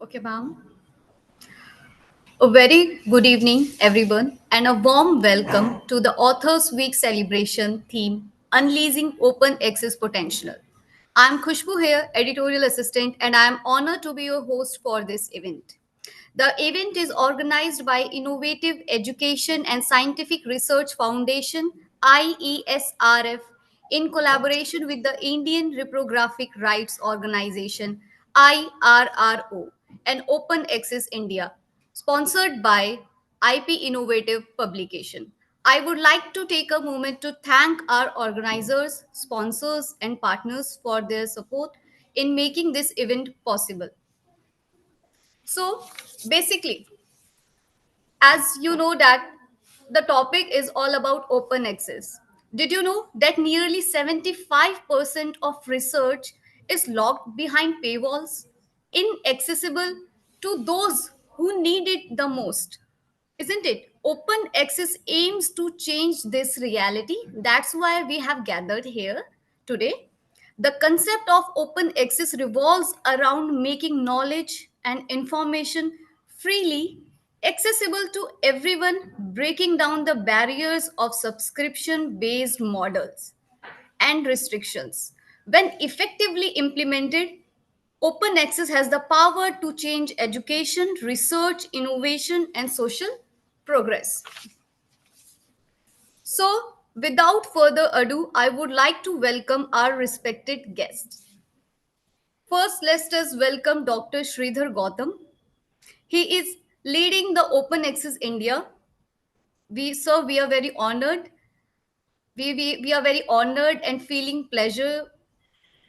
Okay, ma'am. A very good evening, everyone, and a warm welcome to the Authors Week celebration theme Unleashing Open Access Potential. I'm Khushbu here, editorial assistant, and I'm honored to be your host for this event. The event is organized by Innovative Education and Scientific Research Foundation, IESRF, in collaboration with the Indian Reprographic Rights Organization, IRRO, and Open Access India, sponsored by IP Innovative Publication. I would like to take a moment to thank our organizers, sponsors, and partners for their support in making this event possible. So, basically, as you know that the topic is all about open access. Did you know that nearly 75% of research is locked behind paywalls, inaccessible to those who need it the most? Isn't it? Open access aims to change this reality. That's why we have gathered here today. The concept of open access revolves around making knowledge and information freely accessible to everyone, breaking down the barriers of subscription based models and restrictions. When effectively implemented, open access has the power to change education, research, innovation, and social progress. So, without further ado, I would like to welcome our respected guests. First, let us welcome Dr. Sridhar Gautam. He is leading the Open Access India. We are very honored. We are very honored and feeling pleasure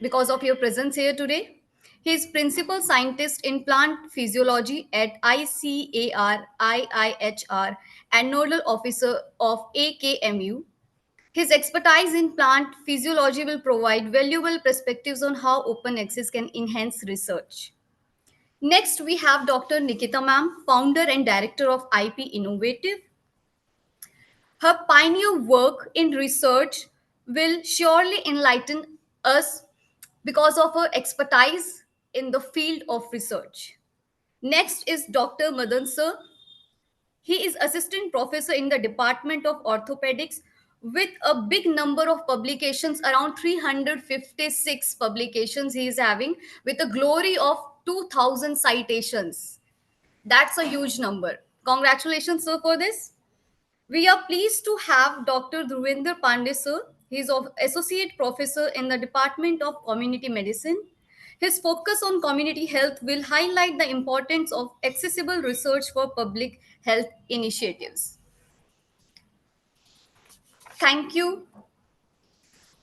because of your presence here today. He is principal scientist in plant physiology at ICAR and nodal officer of AKMU. His expertise in plant physiology will provide valuable perspectives on how open access can enhance research. Next, we have Dr. Nikita Ma'am, founder and director of IP Innovative. Her pioneer work in research will surely enlighten us because of her expertise in the field of research. Next is Dr. Madan Sir. He is assistant professor in the Department of Orthopedics with a big number of publications, around 356 publications he is having, with a glory of 2000 citations. That's a huge number. Congratulations, sir, for this. We are pleased to have Dr. Dhruvinder Pandey, sir. He is of associate professor in the Department of Community Medicine. His focus on community health will highlight the importance of accessible research for public health initiatives. Thank you.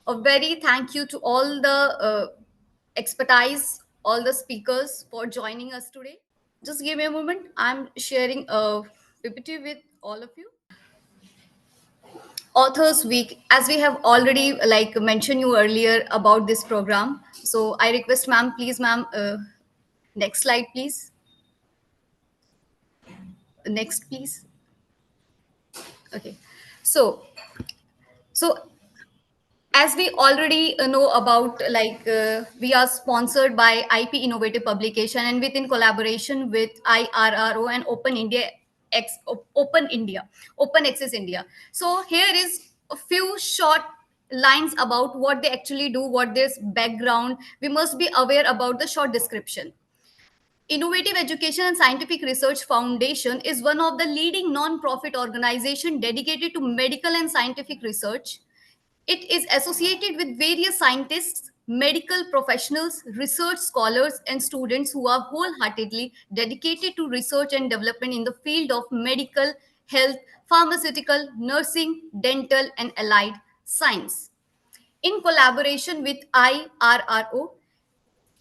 A very thank you to all the expertise, all the speakers for joining us today. Just give me a moment. I'm sharing a PPT with all of you. Authors Week, as we have already mentioned you earlier about this program. So I request ma'am, please ma'am, next slide please. Next please. Okay. So so as we already know about, we are sponsored by IP Innovative Publication and within collaboration with IRRO and Open Access India. So here is a few short lines about what they actually do, what their background. We must be aware about the short description. Innovative Education and Scientific Research Foundation is one of the leading non-profit organizations dedicated to medical and scientific research. It is associated with various scientists, medical professionals, research scholars, and students who are wholeheartedly dedicated to research and development in the field of medical, health, pharmaceutical, nursing, dental, and allied science. In collaboration with IRRO,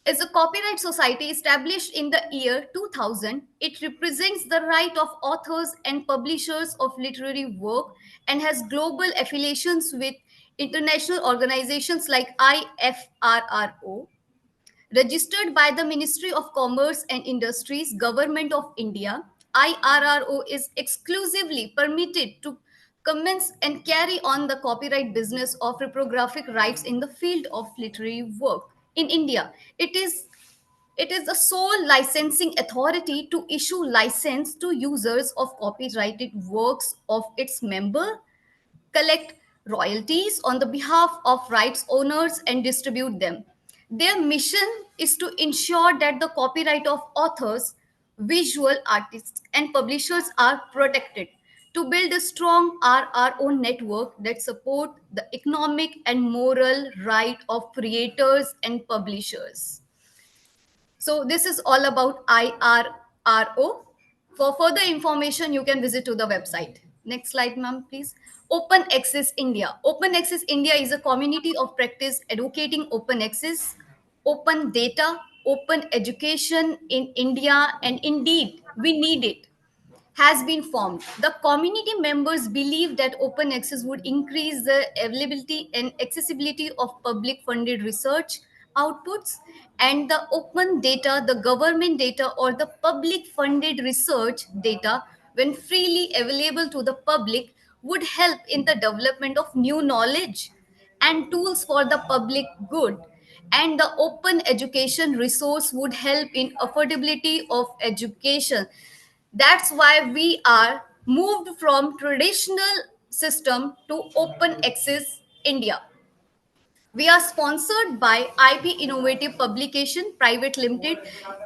is a copyright society established in the year 2000. It represents the right of authors and publishers of literary work and has global affiliations with international organizations like IFRRO, registered by the Ministry of Commerce and Industries, Government of India. IRRO is exclusively permitted to commence and carry on the copyright business of reprographic rights in the field of literary work in India. It is It is the sole licensing authority to issue license to users of copyrighted works of its member, collect royalties on the behalf of rights owners, and distribute them. Their mission is to ensure that the copyright of authors, visual artists, and publishers are protected, to build a strong RRO network that support the economic and moral right of creators and publishers. So this is all about IRRO. For further information, you can visit to the website. Next slide, ma'am, please. Open Access India. Open Access India is a community of practice advocating open access, open data, open education in India, and indeed, we need it has been formed. The community members believe that open access would increase the availability and accessibility of public funded research outputs, and the open data, the government data, or the public funded research data, when freely available to the public, would help in the development of new knowledge and tools for the public good. And the open education resource would help in affordability of education. That's why we are moved from traditional system to open access India. We are sponsored by IP Innovative Publication Private Limited,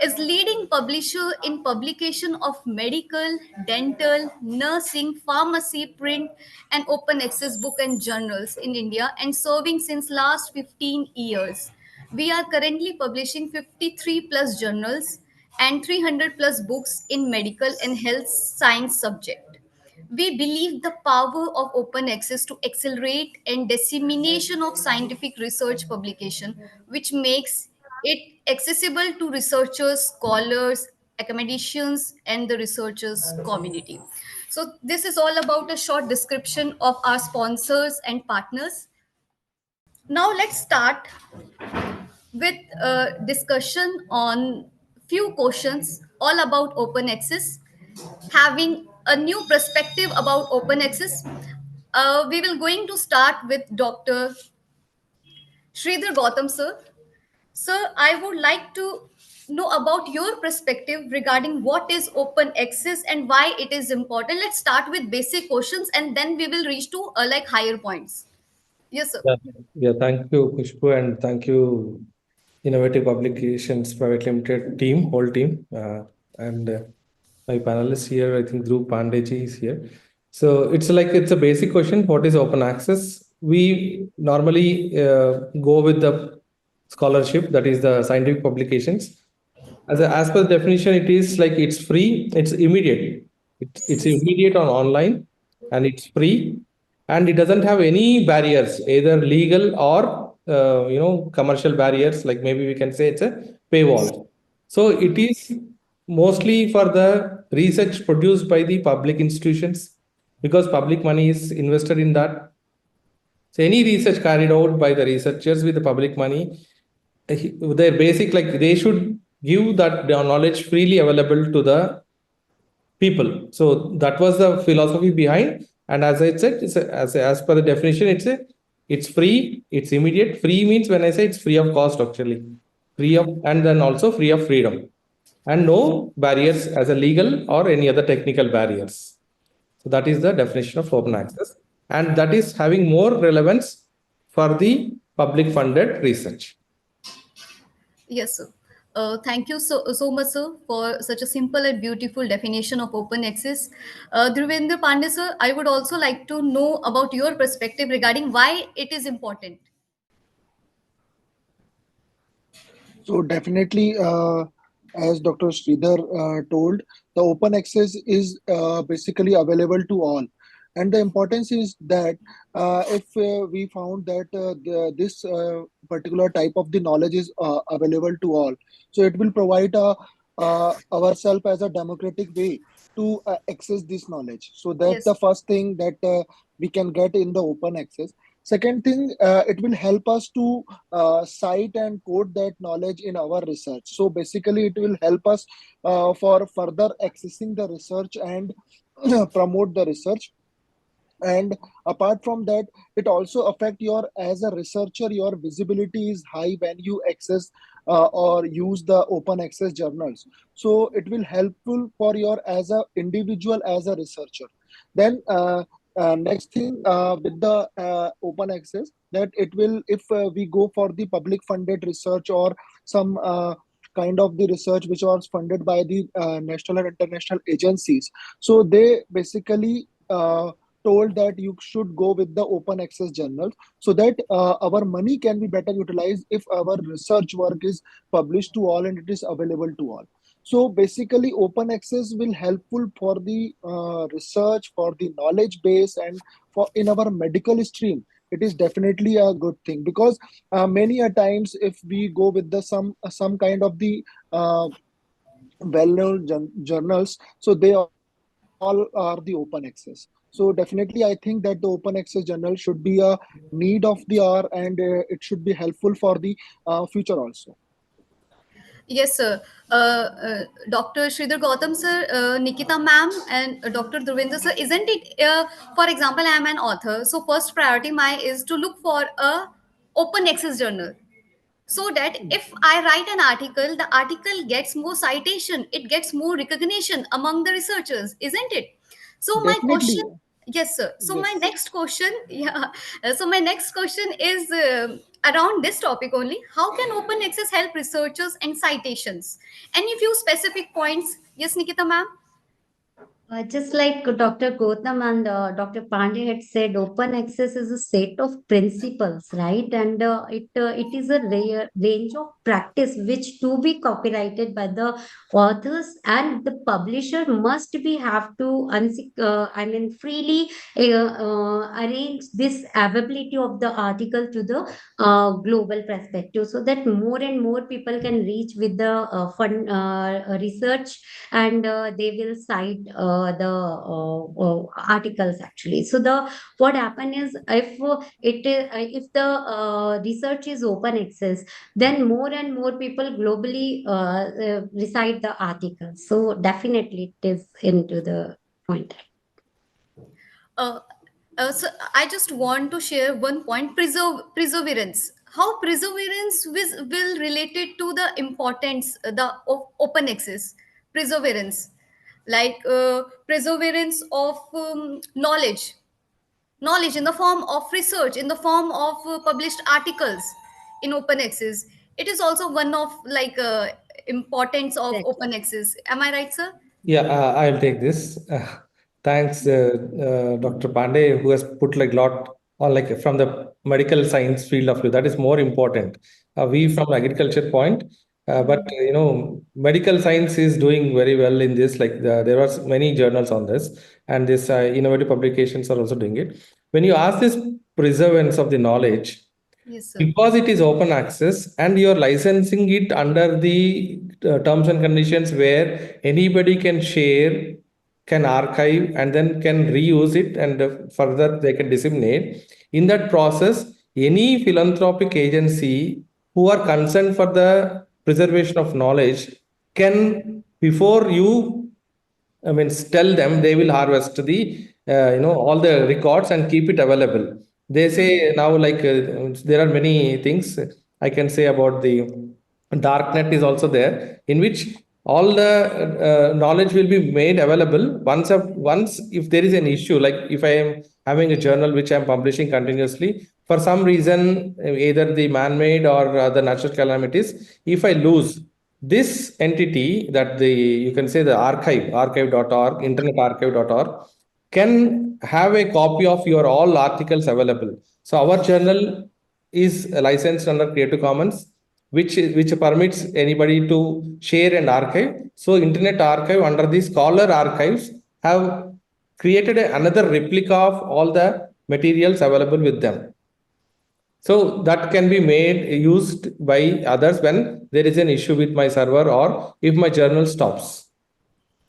is leading publisher in publication of medical, dental, nursing, pharmacy, print, and open access book and journals in India, and serving since last 15 years. We are currently publishing 53 plus journals and 300 plus books in medical and health science subject. We believe the power of open access to accelerate and dissemination of scientific research publication, which makes it accessible to researchers, scholars, academicians, and the researchers community. So this is all about a short description of our sponsors and partners. Now let's start with a discussion on few questions all about open access, having a new perspective about open access. We will going to start with Dr. Sridhar Gautam sir. Sir, I would like to know about your perspective regarding what is open access and why it is important. Let's start with basic questions and then we will reach to like higher points. Yes, sir. Yeah, yeah. Thank you, Kushbu, and thank you, Innovative Publications Private Limited team, whole team, and my panelists here. I think Dhruv Pandeji is here. So it's a basic question. What is open access? We normally go with the scholarship, that is the scientific publications. As per the definition, it is like it's free, it's immediate. It's immediate on online, and it's free, and it doesn't have any barriers, either legal or commercial barriers. Like maybe we can say it's a paywall. So it is mostly for the research produced by the public institutions, because public money is invested in that. So any research carried out by the researchers with the public money, their basic, like they should give that knowledge freely available to the people. So that was the philosophy behind. And as I said, as per the definition, it's free, it's immediate. Free means, when I say, it's free of cost, actually, free of, and then also free of freedom, and no barriers as a legal or any other technical barriers. So that is the definition of open access, and that is having more relevance for the public funded research. Yes, sir. Thank you so much, sir, for such a simple and beautiful definition of open access. Dhruvendra Pandey, sir, I would also like to know about your perspective regarding why it is important. So definitely, as Dr. Sridhar told, the open access is basically available to all. And the importance is that if we found that this particular type of the knowledge is available to all, so it will provide ourselves as a democratic way to access this knowledge. So that's the Yes. first thing that we can get in the open access. Second thing, it will help us to cite and quote that knowledge in our research. So basically, it will help us for further accessing the research and promote the research. And apart from that, it also affect your, as a researcher, your visibility is high when you access or use the open access journals. So it will helpful for your as a individual, as a researcher. Then next thing with the open access, that it will, if we go for the public funded research or some kind of the research which was funded by the national and international agencies, so they basically told that you should go with the open access journals, so that our money can be better utilized if our research work is published to all and it is available to all. So basically open access will helpful for the research, for the knowledge base, and for in our medical stream it is definitely a good thing, because many a times if we go with the some kind of the uh, well-known journals, so they all are the open access. So definitely I think that the open access journal should be a need of the hour, and it should be helpful for the future also. Yes, sir. Dr. Sridhar Gautam, sir, Nikita ma'am, and Dr. Dhruvinder, sir, isn't it? For example, I am an author, so first priority my is to look for a open access journal, so that if I write an article, the article gets more citation, it gets more recognition among the researchers, isn't it? So my question, Definitely. yes, sir. So my Yes. next question, yeah. So my next question is around this topic only. How can open access help researchers and citations? Any few specific points? Yes, Nikita, ma'am. Just like Dr. Gautam and Dr. Pandey had said, open access is a set of principles, right? And it is a range of practice which to be copyrighted by the authors, and the publisher must be have to I mean freely arrange this availability of the article to the global perspective, so that more and more people can reach with the fund research, and they will cite articles actually. So the what happen is, if the research is open access, then more and more people globally recite the articles. So definitely it is into the point. Uh, so I just want to share one point: perseverance. How perseverance will related to the importance, open access, perseverance, like perseverance of knowledge in the form of research, in the form of published articles in open access. It is also one of like importance of open access. Am I right, sir? Yeah, I'll take this. Thanks, Dr. Pandey, who has put like lot on like from the medical science field of view. That is more important. We from agriculture point, but medical science is doing very well in this. Like there are many journals on this, and this innovative publications are also doing it. When you ask this preservance of the knowledge, Yes, sir. because it is open access and you're licensing it under the terms and conditions where anybody can share, can archive, and then can reuse it, and further they can disseminate. In that process, any philanthropic agency who are concerned for the preservation of knowledge can, before you I mean, tell them, they will harvest the all the records and keep it available. They say now like there are many things I can say about the darknet is also there, in which all the knowledge will be made available once if there is an issue, like if I am having a journal which I am publishing continuously, for some reason either the man-made or the natural calamities, if I lose this entity, that the you can say the archive.org, internetarchive.org, can have a copy of your all articles available. So our journal is licensed under Creative Commons, which permits anybody to share and archive. So Internet Archive under the Scholar Archives have created another replica of all the materials available with them. So that can be made used by others when there is an issue with my server or if my journal stops.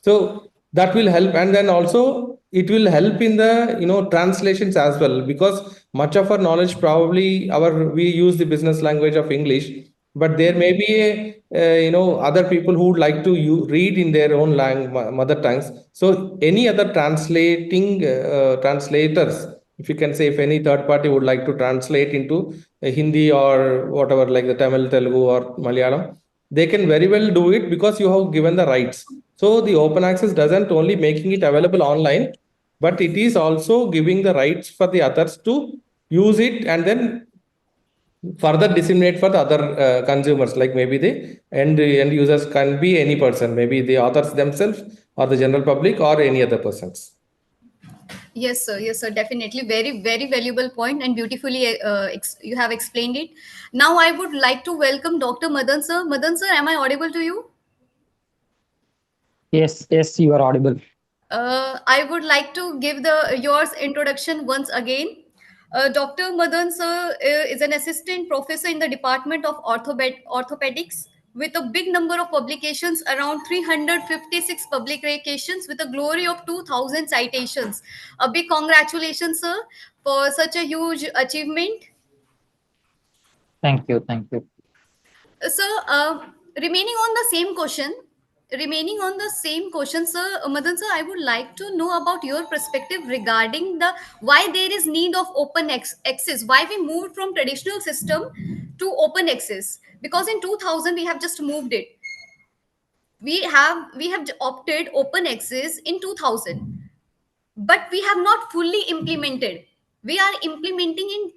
So that will help, and then also it will help in the translations as well, because much of our knowledge, probably our we use the business language of English, but there may be other people who would like to read in their own mother tongues. So any other translators if you can say, if any third party would like to translate into Hindi or whatever, like the Tamil, Telugu, or Malayalam, they can very well do it because you have given the rights. So the open access doesn't only making it available online, but it is also giving the rights for the others to use it and then further disseminate for the other consumers, like maybe the end users can be any person, maybe the authors themselves or the general public or any other persons. Yes, sir. Yes, sir. Definitely. Very, very valuable point and beautifully you have explained it. Now, I would like to welcome Dr. Madan, sir. Madan, sir, am I audible to you? Yes, yes, you are audible. I would like to give the yours introduction once again. Dr. Madan sir is an assistant professor in the Department of Orthopedics with a big number of publications, around 356 publications with a glory of 2000 citations. A big congratulations, sir, for such a huge achievement. Thank you, thank you. So, remaining on the same question, sir, Madan sir, I would like to know about your perspective regarding the why there is need of access, why we moved from traditional system to open access. Because in 2000 we have just moved it. We have opted open access in 2000, but we have not fully implemented. We are implementing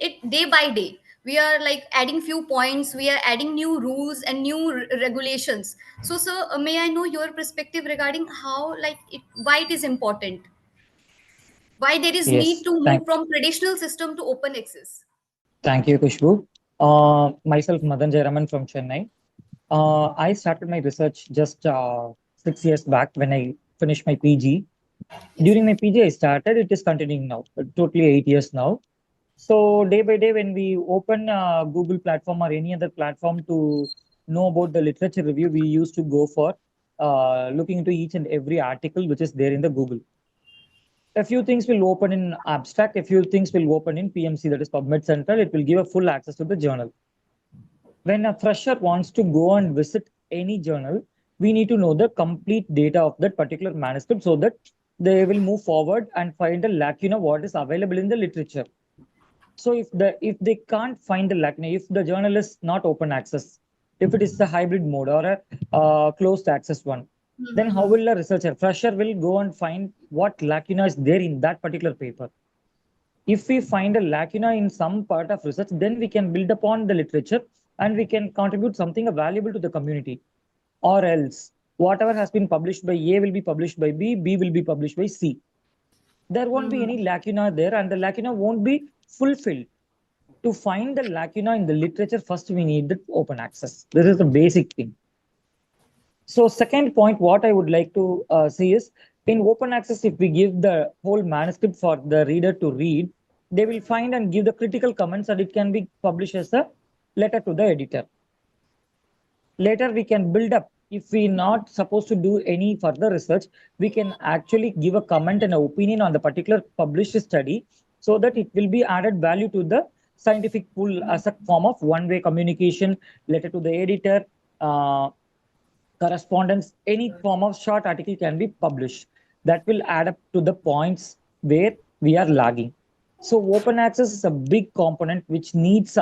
it day by day. We are like adding few points, we are adding new rules and new regulations. So sir, may I know your perspective regarding how, like it, why it is important, why there is need Yes, to move from traditional system to open access? thank you, Kushbu. Myself, Madan Jayaraman from Chennai. I started my research just 6 years back when I finished my PG. Yes sir. During my PG, I started, it is continuing now, totally 8 years now. So, day by day, when we open Google platform or any other platform to know about the literature review, we used to go for looking into each and every article which is there in the Google. A few things will open in abstract, a few things will open in PMC, that is PubMed Central. It will give a full access to the journal. When a fresher wants to go and visit any journal, we need to know the complete data of that particular manuscript so that they will move forward and find a lacuna what is available in the literature. So if they can't find the lacuna, if the journal is not open access, if it is a hybrid mode or a closed access one, then how will a researcher, fresher will go and find what lacuna is there in that particular paper? If we find a lacuna in some part of research, then we can build upon the literature and we can contribute something valuable to the community. Or else, whatever has been published by A will be published by B, B will be published by C. There won't be any lacuna there and the lacuna won't be fulfilled. To find the lacuna in the literature, first we need the open access. This is the basic thing. So second point, what I would like to say is, in open access, if we give the whole manuscript for the reader to read, they will find and give the critical comments and it can be published as a letter to the editor. Later, we can build up. If we not supposed to do any further research, we can actually give a comment and an opinion on the particular published study so that it will be added value to the scientific pool as a form of one-way communication, letter to the editor, uh, correspondence, any form of short article can be published. That will add up to the points where we are lagging. So open access is a big component which needs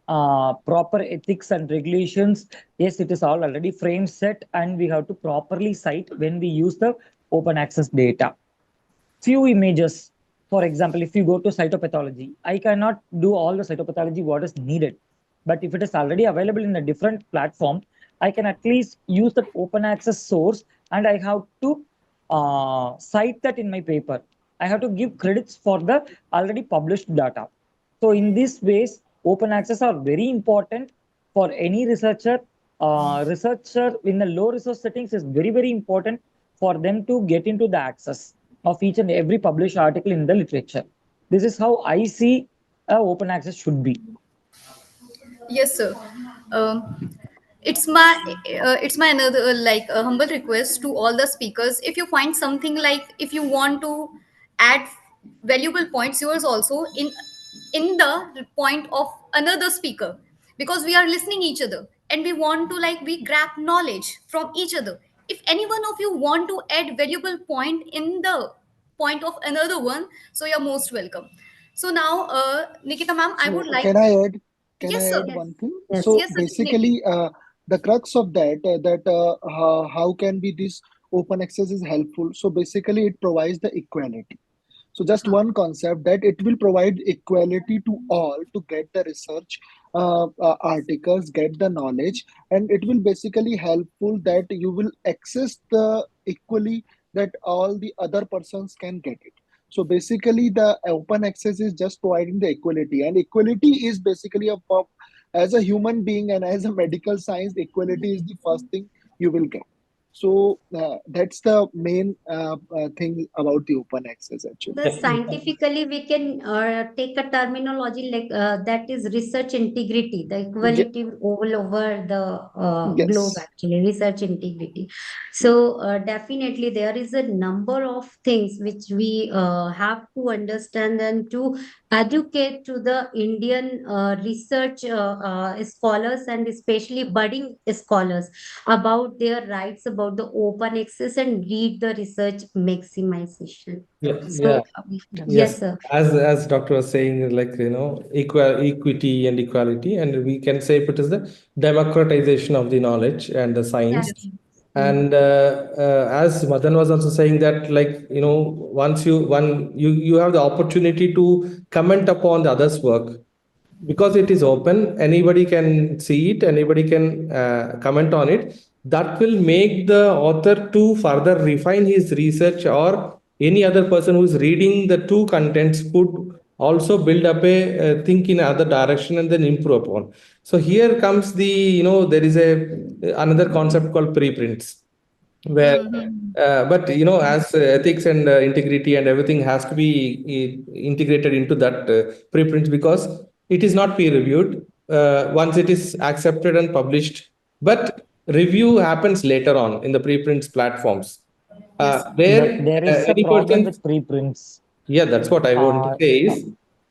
proper ethics and regulations. Yes, it is all already frame set and we have to properly cite when we use the open access data. Few images, for example, if you go to cytopathology, I cannot do all the cytopathology what is needed. But if it is already available in a different platform, I can at least use that open access source and I have to cite that in my paper. I have to give credits for the already published data. So in these ways, open access are very important for any researcher. Researcher in the low resource settings is very, very important for them to get into the access of each and every published article in the literature. This is how I see open access should be. Yes sir. um, it's my another like a humble request to all the speakers. If you find something, like if you want to add valuable points yours also in the point of another speaker, because we are listening each other and we want to, like, we grab knowledge from each other. If any one of you want to add valuable point in the point of another one. So you're most welcome. So now, Nikita ma'am, I would So like. can I add? Can Yes, I sir. add Yes, one thing? yes. So Yes, sir, definitely. basically, the crux of how can be this open access is helpful. So basically, it provides the equality. So just Huh. one concept that it will provide equality to all to get the research articles, get the knowledge, and it will basically helpful that you will access the equally that all the other persons can get it. So basically, the open access is just providing the equality, and equality is basically as a human being and as a medical science, equality is the first thing you will get. So that's the main thing about the open access actually. The scientifically, we can take a terminology like that is research integrity, the Ye- equality all over the globe, yes. actually, research integrity. So, definitely, there is a number of things which we have to understand and to educate to the Indian research scholars and especially budding scholars about their rights, about the open access, and read the research maximization. Yeah, yeah. So, Yes, yes, sir. as doctor was saying, like equity and equality, and we can say it is the democratization of the knowledge and the science. Yes. Definitely. And as Madan was also saying that, like once you have the opportunity to comment upon the other's work, because it is open, anybody can see it, anybody can comment on it. That will make the author to further refine his research, or any other person who is reading the two contents could also build up a think in other direction and then improve upon. So here comes the, there is a another concept called preprints, where Mm-hmm. but as ethics and integrity and everything has to be integrated into that preprint, because it is not peer reviewed once it is accepted and published, but review happens later on in the preprints platforms, Yes, sir. But where there is a any problem person. with preprints. Yeah, that's what I want to Uh, say is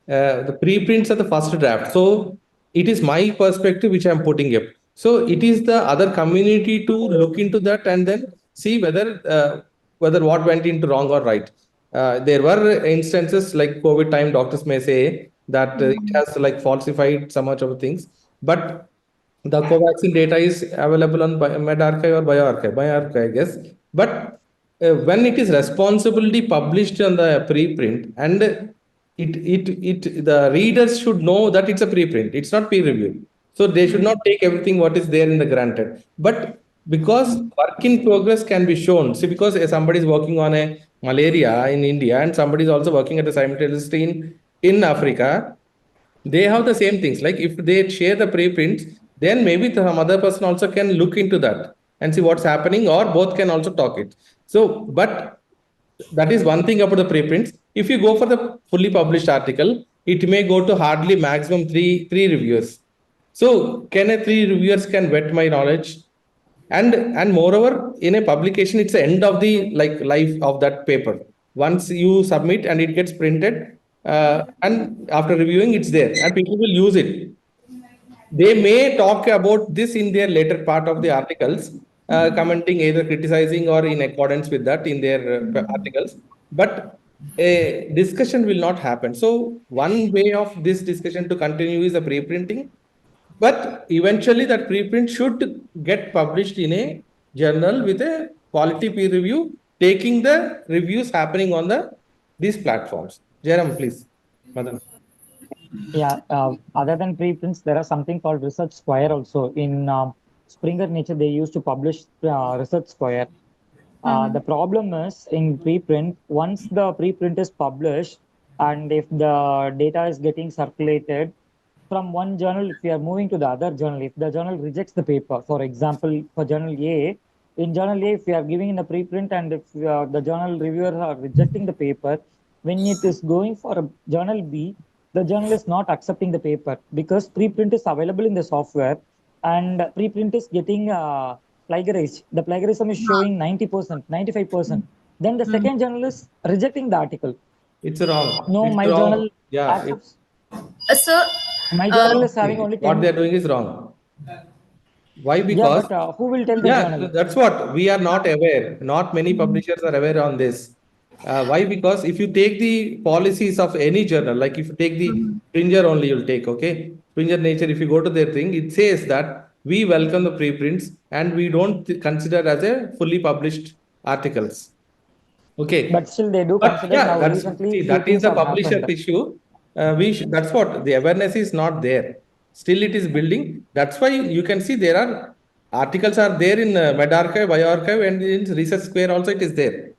the preprints are the first draft. So it is my perspective which I'm putting up. So it is the other community to look into that and then see whether what went into wrong or right. There were instances like COVID time, doctors may say that it Mm-hmm. has like falsified so much of things, but the Covaxin data is available on medRxiv or bioRxiv, I guess. But when it is responsibly published on the preprint, and the readers should know that it's a preprint, it's not peer review. So they should not take everything what is there in the granted. But because work in progress can be shown, see, because somebody is working on a malaria in India and somebody is also working at the simultaneously in Africa, they have the same things. Like if they share the preprints, then maybe some other person also can look into that and see what's happening, or both can also talk it. So, but that is one thing about the preprints. If you go for the fully published article, it may go to hardly maximum three reviewers. So, can a three reviewers can vet my knowledge, and moreover, in a publication, it's the end of the like life of that paper. Once you submit and it gets printed, and after reviewing, it's there and people will use it. They may talk about this in their later part of the articles, commenting, either criticizing or in accordance with that in their articles, but a discussion will not happen. So one way of this discussion to continue is a pre-printing, but eventually that preprint should get published in a journal with a quality peer review, taking the reviews happening on the these platforms. Jairam, please. Madan. yeah, other than preprints, there are something called research square also. In Springer Nature, they used to publish research square. The problem is in preprint, once the preprint is published, and if the data is getting circulated from one journal, if we are moving to the other journal, if the journal rejects the paper, for example, for journal A, in journal A, if we are giving in the preprint and if the journal reviewers are rejecting the paper, when it is going for a journal B, the journal is not accepting the paper because preprint is available in the software and preprint is getting plagiarized. The plagiarism is showing 90%, 95%. Then the second journal is rejecting the article. It's wrong. No, It's my wrong. journal Yeah, accepts. Sir, My uh, journal is having only what 10. they're doing is wrong. Why? Yeah, Because, but who will tell the yeah, journal? that's what we are not aware. Not many publishers are aware on this. Why? Because if you take the policies of any journal, like if you take the Mhm. Springer only, you'll take, okay? Springer Nature, if you go to their thing, it says that we welcome the preprints and we don't consider as a fully published articles. But Okay. still they do But consider. yeah, Now that's recently see, few that is things the are publisher's happened. issue. That's what the awareness is not there. Still, it is building. That's why you can see there are articles are there in MedArchive, BioArchive, and in Research Square also it is there.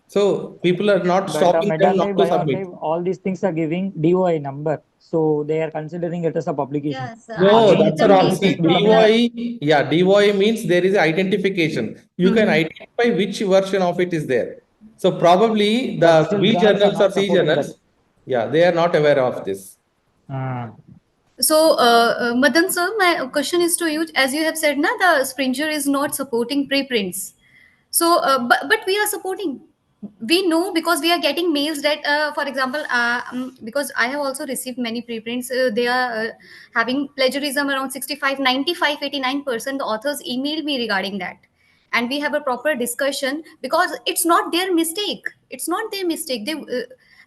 So people are not But stopping them not MedArchive, to submit. BioArchive, all these things are giving DOI number. So they are considering it as a publication. Yes, No, Again, actually, that's the it wrong. is See, major supposed to be published. problem. DOI, yeah, DOI means there is identification. You can Mhm. identify which version of it is there. So probably But the still B journals are journals or not C supporting that. journals, yeah, they are not aware of this. Ah, So, Madan sir, my question is to you. As you have said, na, the Springer is not supporting preprints. So, but we are supporting. We know because we are getting mails that, for example, because I have also received many preprints. They are having plagiarism around 65, 95, 89%. The authors emailed me regarding that, and we have a proper discussion because it's not their mistake. It's not their mistake.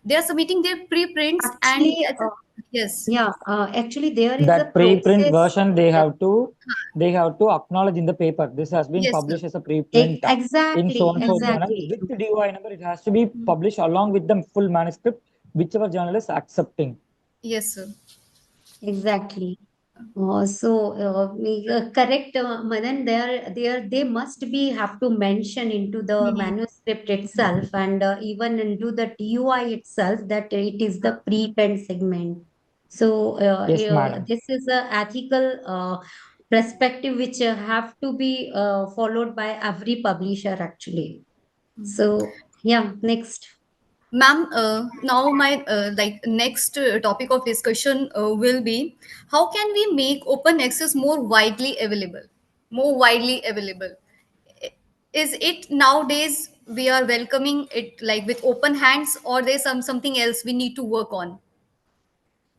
They are submitting their preprints, and Actually, yes. yeah, actually, there is a that preprint process. version they have to acknowledge in the paper. This has been Yes, sir. published as a preprint in so Exactly, and so Mhm. journal exactly, with the DOI number. It has to be Mhm. published along with the full manuscript, whichever journal is accepting. Yes, sir. exactly. Correct, Madan. They must be have to mention into the Mhm. manuscript itself and even into the TUI itself that it is the preprint segment. So Yes, madam. this is a ethical perspective which have to be followed by every publisher actually. So yeah, next. Ma'am, now my next topic of discussion will be how can we make open access more widely available? More widely available. I- Is it nowadays we are welcoming it like with open hands, or there's something else we need to work on?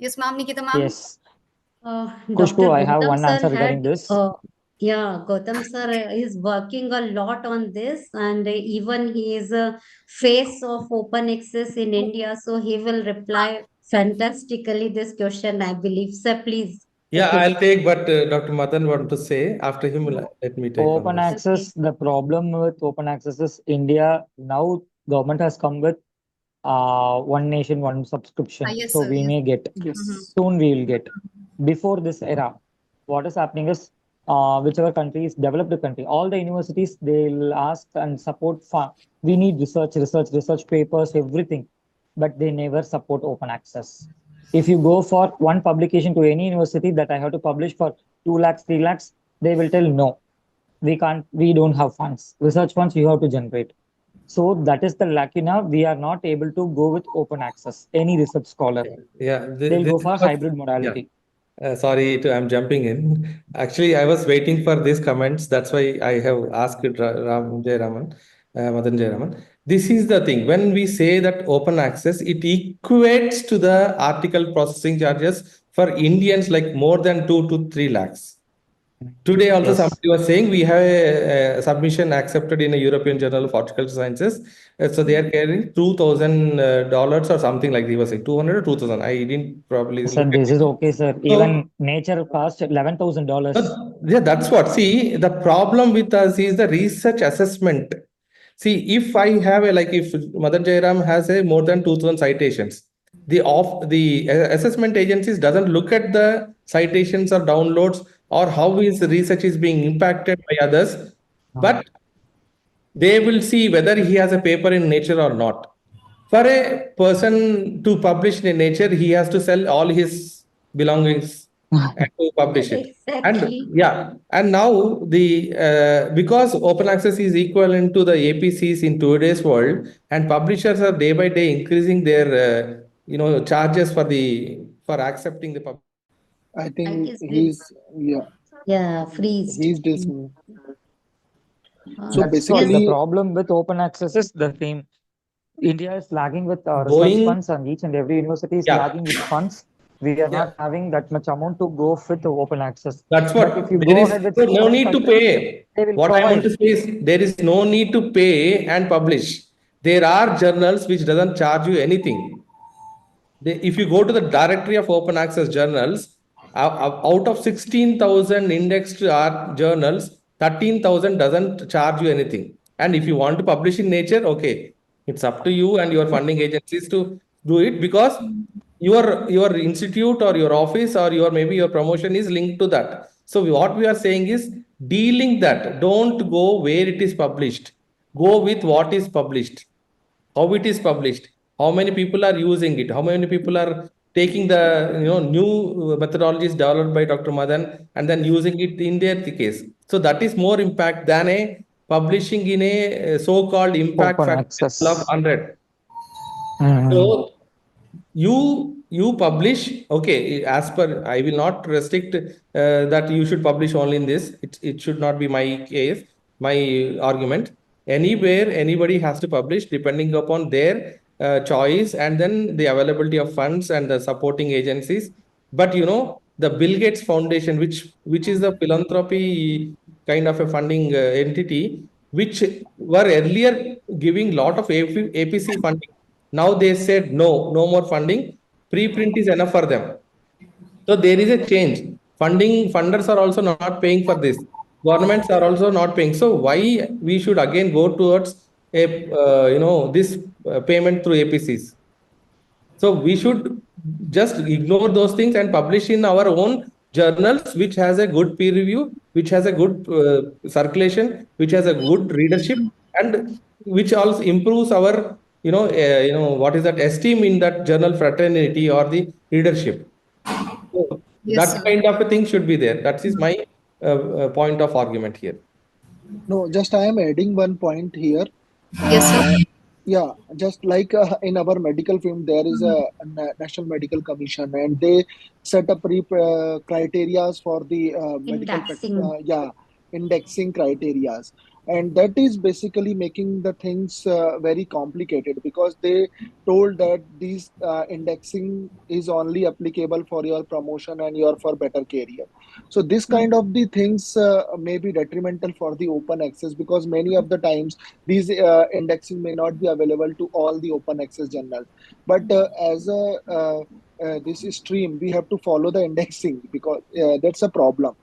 Yes, ma'am, Nikita, ma'am. Yes. Dr. Kushbu, I have Gautam one sir answer had, regarding this. uh, yeah, Gautam sir is working a lot on this, and even he is a face of open access in India, so he will reply fantastically this question, I believe. Sir, please Yeah, take it. I'll take, but Dr. Madan want to say after him, let me take on Open this. Okay. access, the problem with open access is India now government has come with one nation, one Ah, subscription. yes, So sir. we Yes. may get Mhm. Yes. soon we will get. Before this era, what is happening is whichever country is developed country, all the universities they'll ask and support we need research papers, everything, but they never support open access. If you go for one publication to any university that I have to publish for 2 lakhs, 3 lakhs, they will tell no, we don't have funds. Research funds you have to generate. So that is the lacuna. We are not able to go with open access. Any research scholar, Yeah, they'll this go for was, hybrid yeah. modality. Sorry to, I'm jumping in. Actually, I was waiting for these comments. That's why I have asked Ram Jai Raman, Madan Jai Raman. This is the thing. When we say that open access, it equates to the article processing charges for Indians like more than 2 to 3 lakhs. Today, also Yes. somebody was saying we have a submission accepted in a European Journal of Horticultural Sciences. So they are carrying $2,000 or something like he was saying, 200 or 2,000. I didn't probably Sir, look at this is it. okay, sir. So Even nature cost $11,000. yeah, that's what. See, the problem with us is the research assessment. See, if I have a like if Madan Jairam has a more than 2,000 citations, the assessment agencies doesn't look at the citations or downloads or how his research is being impacted by others, Uh, but they will see whether he has a paper in Nature or not. For a person to publish in Nature, he has to sell all his belongings and to publish it. And Exactly. yeah, and now the because open access is equivalent to the APCs in today's world, and publishers are day by day increasing their charges for accepting the publication. I It think is good. he's, yeah, Yeah, freezed. he's dis. Mm. So that's what the Yes. basically, problem with open access is the same. India is lagging with research Going, funds, and each and every university is yeah, lagging with funds. We are yeah. not having that much amount to go with the open access. That's But if you what there go is ahead with no foreign need to countries, pay. they will What I want to provide. say is there is no need to pay and publish. There are journals which doesn't charge you anything. If you go to the directory of open access journals, out of 16,000 indexed journals, 13,000 doesn't charge you anything. And if you want to publish in Nature, okay, it's up to you and your funding agencies to do it, because your institute or your office or your maybe your promotion is linked to that. So what we are saying is dealing that. Don't go where it is published. Go with what is published, how it is published, how many people are using it, how many people are taking the new methodologies developed by Dr. Madan and then using it in their case. So that is more impact than a publishing in a so-called impact Open factor level of access. 100. Mm. So you publish, okay, as per, I will not restrict that you should publish only in this. It should not be my case, my argument. Anywhere anybody has to publish depending upon their choice and then the availability of funds and the supporting agencies. But the Bill Gates Foundation, which is a philanthropy kind of a funding entity, which were earlier giving lot of APC funding. Now they said no, no more funding. Preprint is enough for them. So there is a change. Funders are also not paying for this. Governments are also not paying. So why we should again go towards a this payment through APCs? So we should just ignore those things and publish in our own journals, which has a good peer review, which has a good circulation, which has a good readership, and which also improves our, what is that, esteem in that journal fraternity or the readership. So Yes, that sir. kind of a thing should be there. That is my point of argument here. No, just I am adding one point here. Yes, sir. Uh, yeah, just like in our medical field, there is a National Medical Commission, and they set up criterias for the Indexing. yeah, indexing criterias, and that is basically making the things very complicated, because they told that these indexing is only applicable for your promotion and your for better career. So this kind of the things may be detrimental for the open access, because many of the times these indexing may not be available to all the open access journals. But as a this stream, we have to follow the indexing, because that's a problem.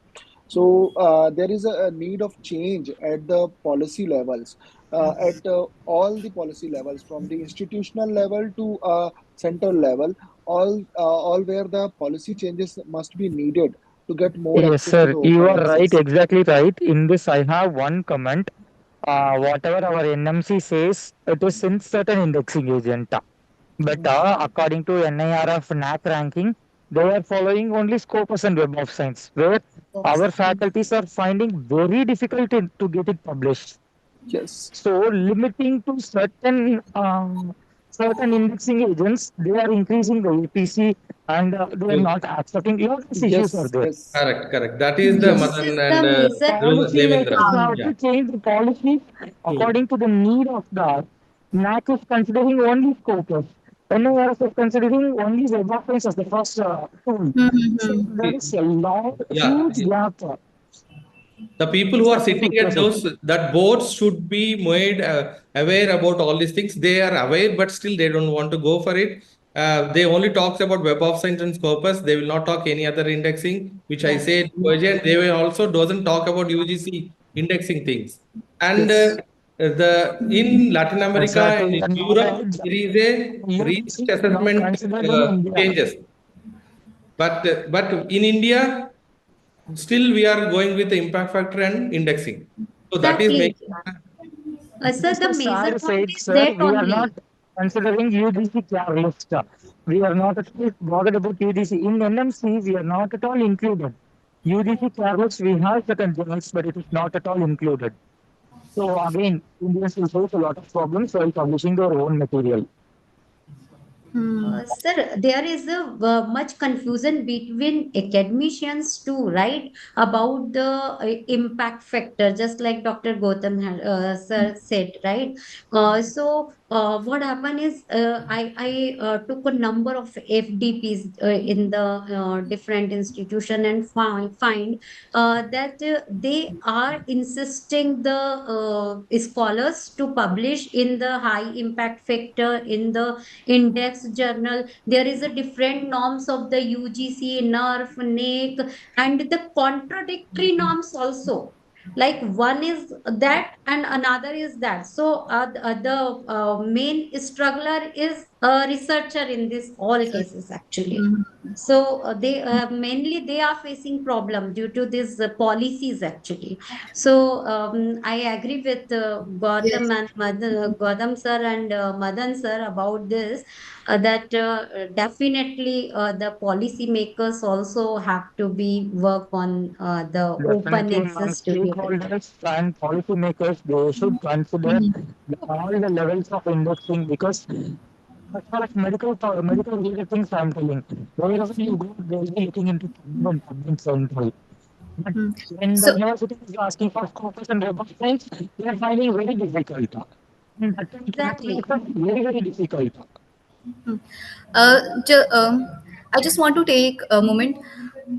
So there is a need of change at the policy levels, at all the policy levels, from the institutional level to central level, all where the policy changes must be needed to get more Yes, access to sir. the You open are right, access. exactly right. In this, I have one comment. Whatever our NMC says, it is in certain indexing agent. But according to NIRF NAC ranking, they are following only Scopus and Web of Science, where our faculties are finding very difficult to get it published. Yes, So limiting to certain indexing agents, they are increasing the APC and they are not accepting. A lot of issues are yes, there. yes, Correct, correct. That is the yes. This Madan is and the major Policy makers Devendra. have Yeah. to change the policy Hmm. according to the need of the NAC is considering only Scopus. NIRS is considering only web of science as the first tool. So Mm-hmm. there is a lot, Yeah, huge gap the people in who are such a sitting at situation. those that boards should be made aware about all these things. They are aware, but still they don't want to go for it. They only talks about Web of Science and Scopus. They will not talk any other indexing, which I right. say urgent. They will also doesn't talk about UGC indexing things. And Yes, the in Latin America and Exactly. in And Europe, nowadays, there is a UGC research is not assessment considered in India. changes. But in India, still we are going with the impact factor and indexing. So that is Exactly. making Sir, Just the as major sir point said, is sir, that we are not only. considering UGC care list. We are not at all bothered about UGC. In NMC, we are not at all included. UGC care list, we have certain journals, but it is not at all included. So again, Indians will face a lot of problems while publishing their own material. Sir, there is a much confusion between academicians too, right? About the impact factor, just like Dr. Gautam had, sir said, right? So what happened is I took a number of FDPs in the different institution and find that they are insisting the scholars to publish in the high impact factor in the index journal. There is a different norms of the UGC, NERF, NAEC, and the contradictory norms also, like one is that and another is that. So the main struggler is a researcher in this all cases actually. Mhm. So they mainly they are facing problem due to these policies actually. So I agree with Yes. Gautam sir and Madan sir about this, that definitely the policy makers also have to be work on the open Definitely, ma'am. access to be available. Stakeholders and policymakers, they should consider all the levels of indexing because as far as medical related things I'm telling, wherever you go, they will be looking into public central. But Mm. when the So, university is asking for scopus and web of science, they are finding very difficult. And that time Exactly. translation very, very difficult. uh, I just want to take a moment.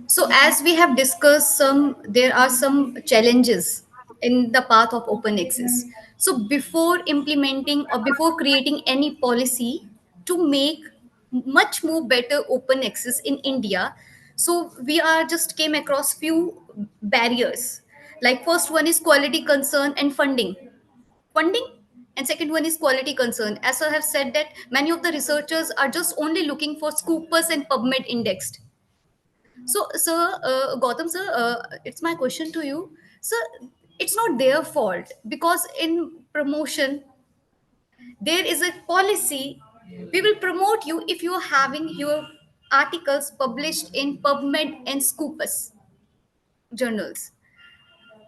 So, as we have discussed, there are some challenges in the path of open access. So, before implementing or before creating any policy to make much more better open access in India, so we are just came across few barriers. Like first one is quality concern and funding, and second one is quality concern. As I have said that many of the researchers are just only looking for scoopers and PubMed indexed. So sir, Gautam sir, it's my question to you, sir. It's not their fault because in promotion there is a policy. We will promote you if you are having your articles published in PubMed and Scopus journals,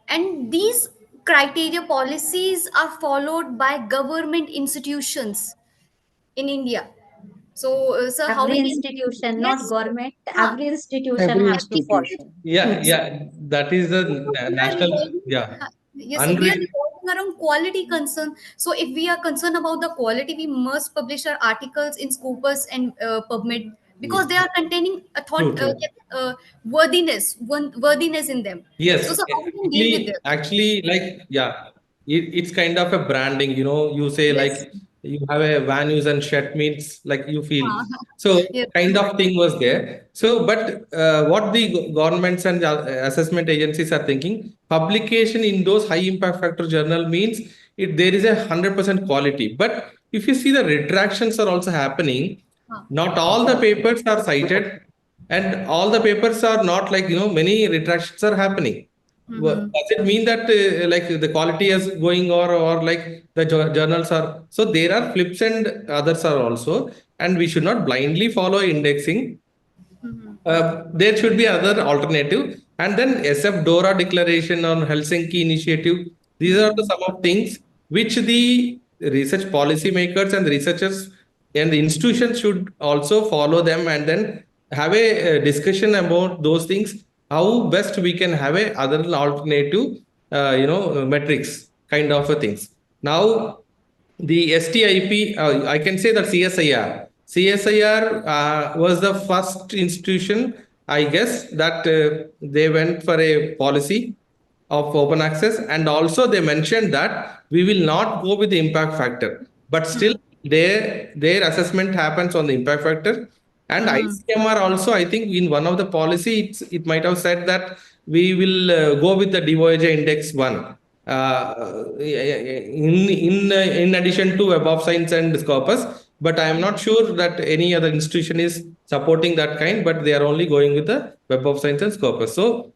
and these criteria policies are followed by government institutions in India. So, sir, how Every many? institution, not Yes, government, huh. every institution Every have to follow. institution. Yeah, Yes. yeah, that is the So we are national, revolving, yeah, yes, sir, we are unwritten. revolving around quality concern. So if we are concerned about the quality, we must publish our articles in Scopus and PubMed because they are containing a True, thought, true. worthiness in them. So, Yes, so how we can deal with actually, this? actually, like, yeah, it's kind of a branding, you say Yes. like you have a van use and shirt means like you feel. Uh, So yes. kind of thing was there. So, but what the governments and assessment agencies are thinking, publication in those high impact factor journal means there is 100% quality. But if you see the retractions are also happening, Huh. not all the papers are cited and all the papers are not like many retractions are happening. Mm-hmm. Does it mean that like the quality is going or like the journals are, so there are flips and others are also, and we should not blindly follow indexing. Mm-hmm. There should be other alternative, and then SF Dora declaration on Helsinki initiative. These are the some of things which the research policymakers and the researchers and the institutions should also follow them, and then have a, discussion about those things, how best we can have a other alternative metrics kind of a things. Now the STIP, I can say that CSIR. CSIR was the first institution, I guess, that they went for a policy of open access, and also they mentioned that we will not go with the impact factor, but still their assessment happens on the impact factor. And Mm-hmm. ICMR also, I think, in one of the policy, it might have said that we will go with the DOAJ index one. In addition to Web of Science and Scopus, but I am not sure that any other institution is supporting that kind, but they are only going with the Web of Science and Scopus. So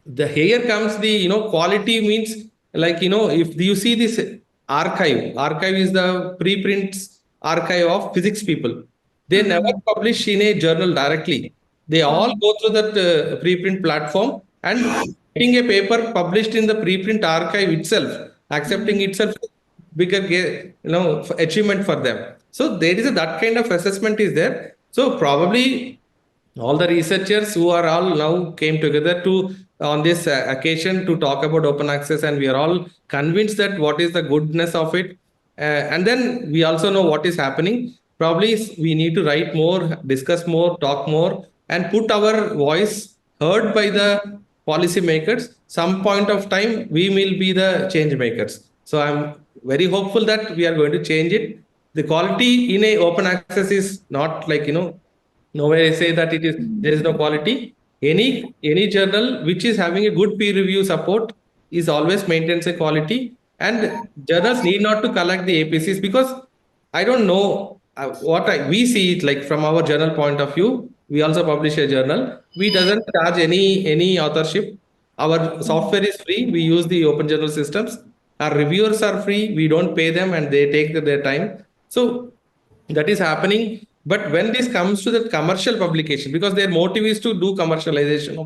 the here comes the quality means, like if you see this archive is the preprints archive of physics people. They never Mm-hmm. publish in a journal directly. They all Mm-hmm. go through that preprint platform, and getting a paper published in the preprint archive itself, accepting itself, bigger achievement for them. So there is that kind of assessment is there. So probably all the researchers who are all now came together to on this occasion to talk about open access, and we are all convinced that what is the goodness of it, And then we also know what is happening. Probably we need to write more, discuss more, talk more, and put our voice heard by the policymakers. Some point of time, we will be the change makers. So I'm very hopeful that we are going to change it. The quality in a open access is not like, nowhere I say that it is there is no quality. Any journal which is having a good peer review support is always maintains a quality, and journals need not to collect the APCs because I don't know we see it like from our journal point of view. We also publish a journal. We doesn't charge any authorship. Our software is free. We use the open journal systems. Our reviewers are free. We don't pay them, and they take their time. So that is happening. But when this comes to the commercial publication, because their motive is to do commercialization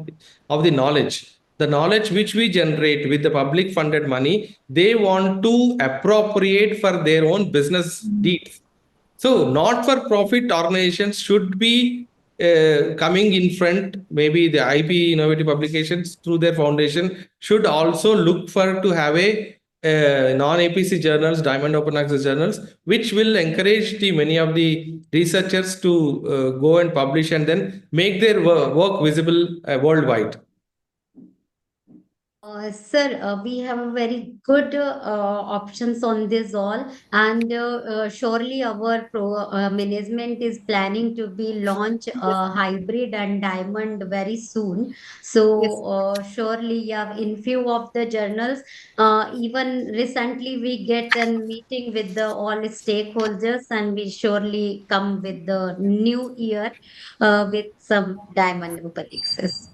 of the knowledge which we generate with the public funded money, they want to appropriate for their own business needs. So, not for profit organizations should be coming in front. Maybe the IP innovative publications through their foundation should also look for to have a non-APC journals, diamond open access journals, which will encourage the many of the researchers to go and publish and then make their work visible worldwide. Sir, we have a very good options on this all, and surely our management is planning to be launch hybrid and diamond very soon. Yes. So surely, yeah, in few of the journals, even recently we get a meeting with the all stakeholders, and we surely come with the new year with some diamond open access.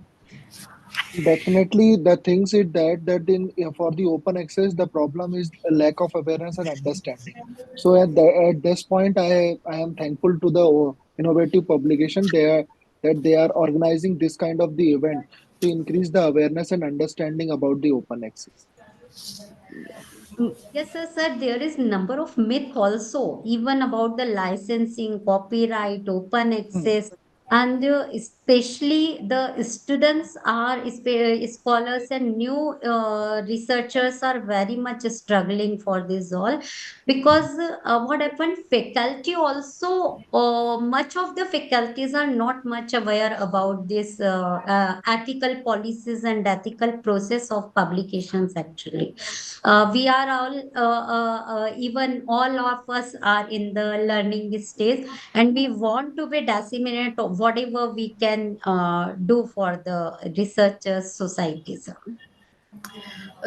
Definitely, the things is that in for the open access, the problem is a lack of awareness and understanding. So at this point, I am thankful to the innovative publication that they are organizing this kind of the event to increase the awareness and understanding about the open access. Yeah. Yes, sir. There is number of myth also, even about the licensing, copyright, open Hmm. access, and especially the students are scholars and new researchers are very much struggling for this all because what happened, faculty also, much of the faculties are not much aware about this ethical policies and ethical process of publications actually. We are all even all of us are in the learning stage, and we want to be disseminate of whatever we can do for the researchers societies.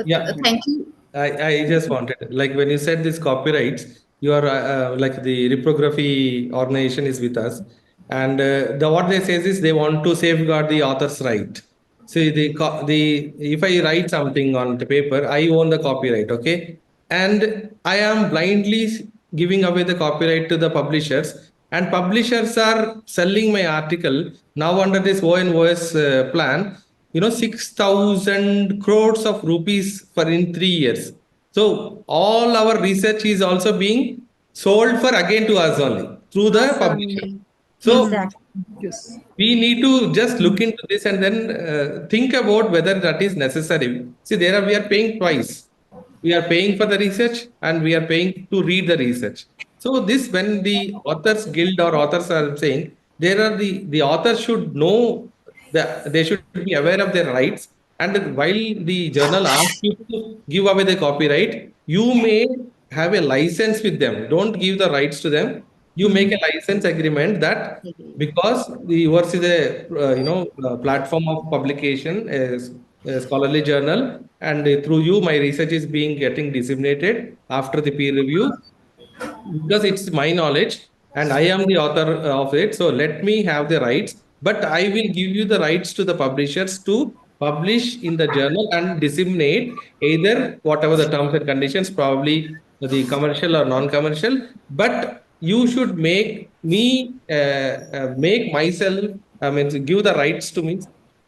Yeah. Thank you. I just wanted, like when you said this copyrights, you are like the reprography organization is with us, and the what they says is they want to safeguard the author's right. See the if I write something on the paper, I own the copyright, okay, and I am blindly giving away the copyright to the publishers, and publishers are selling my article now under this ONOS plan, 6,000 crores of rupees for in 3 years. So all our research is also being sold for again to us only through the Us publisher. only. So Hmm. Exactly. Yes. we need to just look into this and then think about whether that is necessary. See, we are paying twice. We are paying for the research and we are paying to read the research. So this, when the authors guild or authors are saying, there are the authors should know that they should be aware of their rights. And while the journal asks you to give away the copyright, you may have a license with them. Don't give the rights to them. You make a license agreement that because the yours is a platform of publication, a scholarly journal, and through you my research is being getting disseminated after the peer review because it's my knowledge and I am the author of it. So let me have the rights, but I will give you the rights to the publishers to publish in the journal and disseminate either whatever the terms and conditions, probably the commercial or non-commercial. But you should make me make myself. I mean, give the rights to me.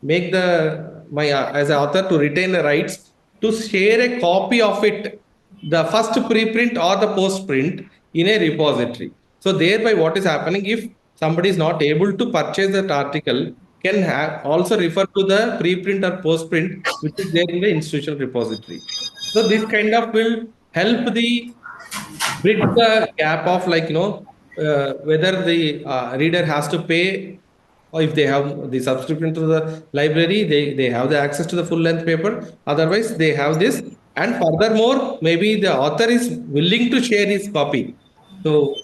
Make the my as an author to retain the rights to share a copy of it, the first preprint or the postprint in a repository. So thereby what is happening, if somebody is not able to purchase that article, can have also refer to the preprint or postprint which is there in the institutional repository. So this kind of will help the bridge the gap of, like, whether the reader has to pay, or if they have the subscription to the library, they have the access to the full length paper. Otherwise, they have this. And furthermore, maybe the author is willing to share his copy. So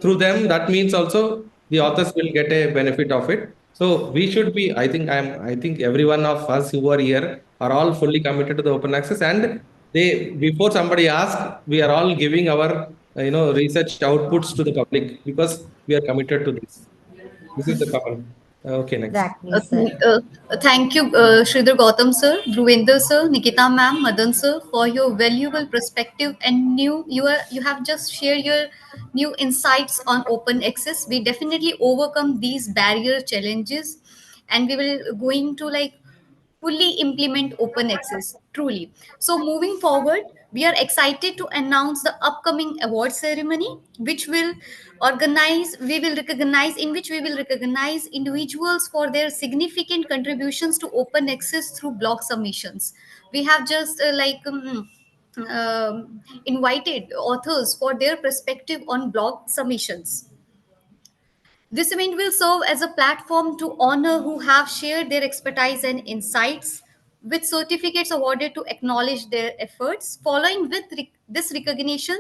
through them, that means also the authors will get a benefit of it. So we should be. I think every one of us who are here are all fully committed to the open access. And they, before somebody asks, we are all giving our research outputs to the public because we are committed to this. This is the common. Okay, next. Exactly, sir. Thank you, Sridhar Gautam sir, Dhruvinder sir, Nikita ma'am, Madan sir, for your valuable perspective and you have just shared your new insights on open access. We definitely overcome these barrier challenges, and we will going to like fully implement open access truly. So moving forward, we are excited to announce the upcoming award ceremony, which will organize we will recognize in which we will recognize individuals for their significant contributions to open access through blog submissions. We have just invited authors for their perspective on blog submissions. This event will serve as a platform to honor who have shared their expertise and insights, with certificates awarded to acknowledge their efforts. Following with this recognition,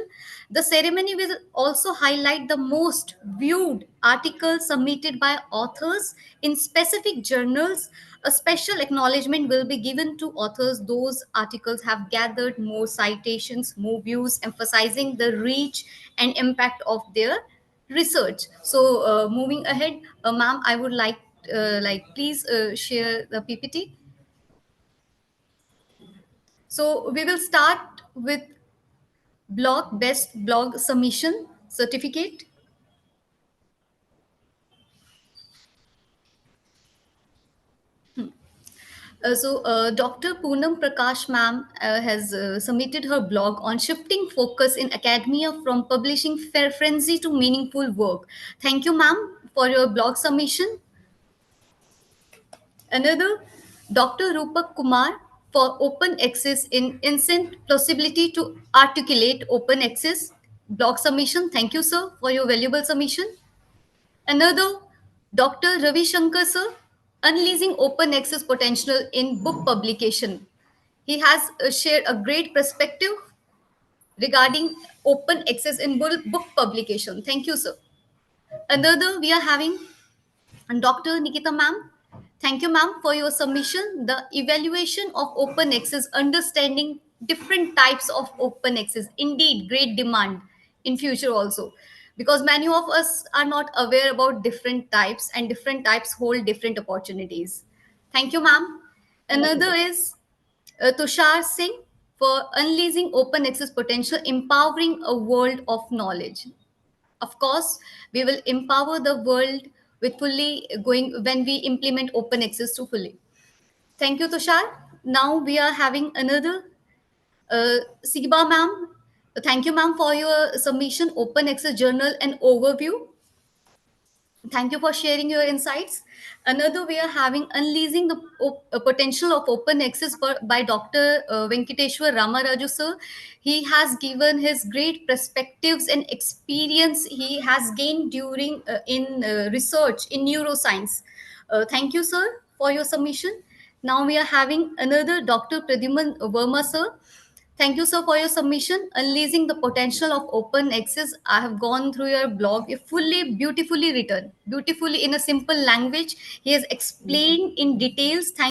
the ceremony will also highlight the most viewed articles submitted by authors in specific journals. A special acknowledgement will be given to authors those articles have gathered more citations, more views, emphasizing the reach and impact of their research. So moving ahead, ma'am, I would like please share the PPT. So we will start with blog best blog submission certificate. Dr. Poonam Prakash ma'am has submitted her blog on shifting focus in academia from publishing fair frenzy to meaningful work. Thank you, ma'am, for your blog submission. Another, Dr. Rupak Kumar for open access in instant possibility to articulate open access blog submission. Thank you, sir, for your valuable submission. Another, Dr. Ravi Shankar, sir, unleashing open access potential in book publication. He has shared a great perspective regarding open access in book publication. Thank you, sir. Another, we are having and Dr. Nikita ma'am, thank you ma'am for your submission. The evaluation of open access, understanding different types of open access, indeed great demand in future also, because many of us are not aware about different types and different types hold different opportunities. Thank you ma'am. Another is Tushar Singh for unleashing open access potential, empowering a world of knowledge. Of course, we will empower the world with fully going when we implement open access to fully. Thank you, Tushar. Now we are having another Siba ma'am. Thank you, ma'am, for your submission, open access journal and overview. Thank you for sharing your insights. Another, we are having unleashing the potential of open access by Dr. Venkateshwar Ramaraju sir. He has given his great perspectives and experience he has gained during in research in neuroscience. Thank you, sir, for your submission. Now we are having another Dr. Pradyuman Verma sir. Thank you, sir, for your submission. Unleashing the potential of open access. I have gone through your blog, fully beautifully written, beautifully in a simple language. He has explained in details. Thank